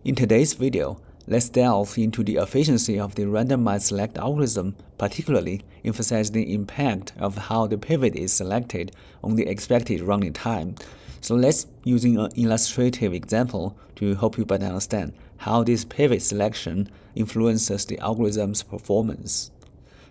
In today's video, let's delve into the efficiency of the randomized-select algorithm, particularly emphasize the impact of how the pivot is selected on the expected running time. So let's using an illustrative example to help you better understand how this pivot selection influences the algorithm's performance.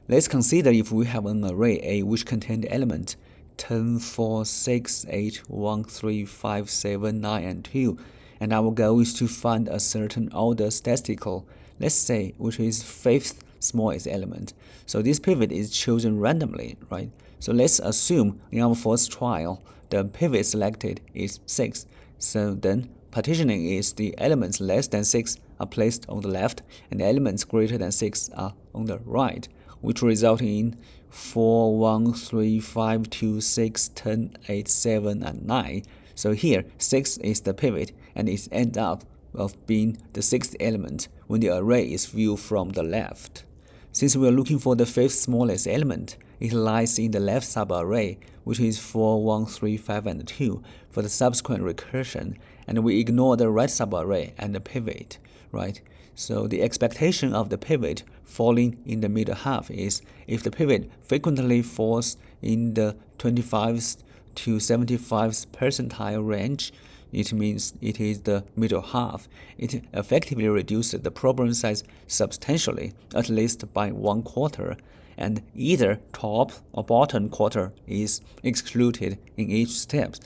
Let's consider if we have an array A which contains the element 10, 4, 6, 8, 1, 3, 5, 7, 9, and 2, and our goal is to find a certain order statistical, let's say, which is fifth smallest element. So this pivot is chosen randomly, right? So let's assume in our first trial, the pivot selected is 6. So then partitioning is the elements less than 6 are placed on the left and the elements greater than 6 are on the right, which result in 4, 1, 3, 5, 2, 6, 10, 8, 7, and 9. So here, 6 is the pivot, and it ends up of being the sixth element when the array is viewed from the left. Since we are looking for the fifth smallest element, it lies in the left subarray, which is 4, 1, 3, 5, and 2 for the subsequent recursion, and we ignore the right subarray and the pivot, right? So the expectation of the pivot falling in the middle half is if the pivot frequently falls in the 25th to 75th percentile range, it means it is the middle half. It effectively reduces the problem size substantially, at least by 1/4, and either top or bottom quarter is excluded in each step.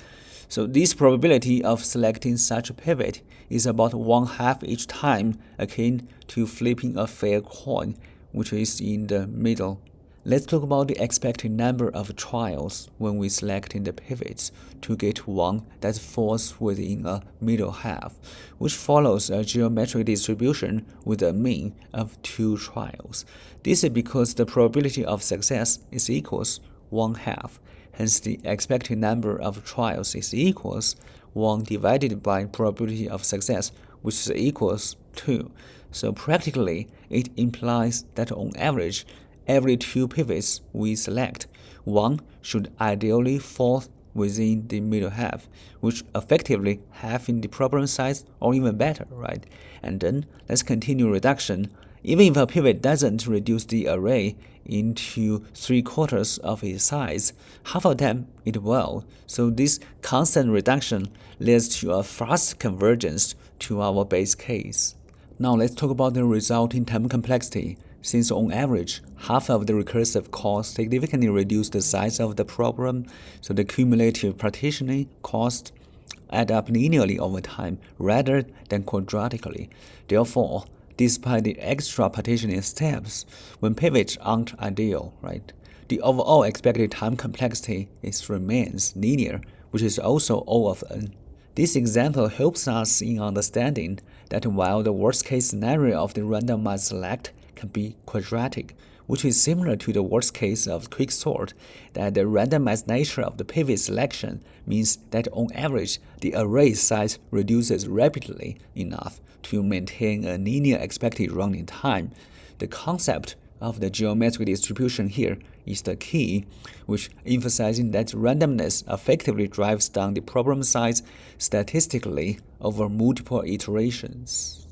So this probability of selecting such a pivot is about 1/2 each time, akin to flipping a fair coin, which is in the middle. Let's talk about the expected number of trials when we selecting the pivots to get one that falls within a middle half, which follows a geometric distribution with a mean of 2 trials. This is because the probability of success is equals 1/2. Hence, the expected number of trials is equals 1 divided by probability of success, which is equals 2. So practically, it implies that on average, every 2 pivots we select, one should ideally fall within the middle half, which effectively halving the problem size or even better, right? And then let's continue reduction. Even if a pivot doesn't reduce the array into 3/4 of its size, half of them it will. So this constant reduction leads to a fast convergence to our base case. Now let's talk about the resulting time complexity. Since on average, half of the recursive calls significantly reduce the size of the problem, so the cumulative partitioning cost add up linearly over time rather than quadratically. Therefore, despite the extra partitioning steps, when pivots aren't ideal, right, the overall expected time complexity remains linear, which is also O of n. This example helps us in understanding that while the worst-case scenario of the randomized select can be quadratic, which is similar to the worst case of quicksort, that the randomized nature of the pivot selection means that on average, the array size reduces rapidly enough to maintain a linear expected running time. The concept of the geometric distribution here is the key, which emphasizing that randomness effectively drives down the problem size statistically over multiple iterations.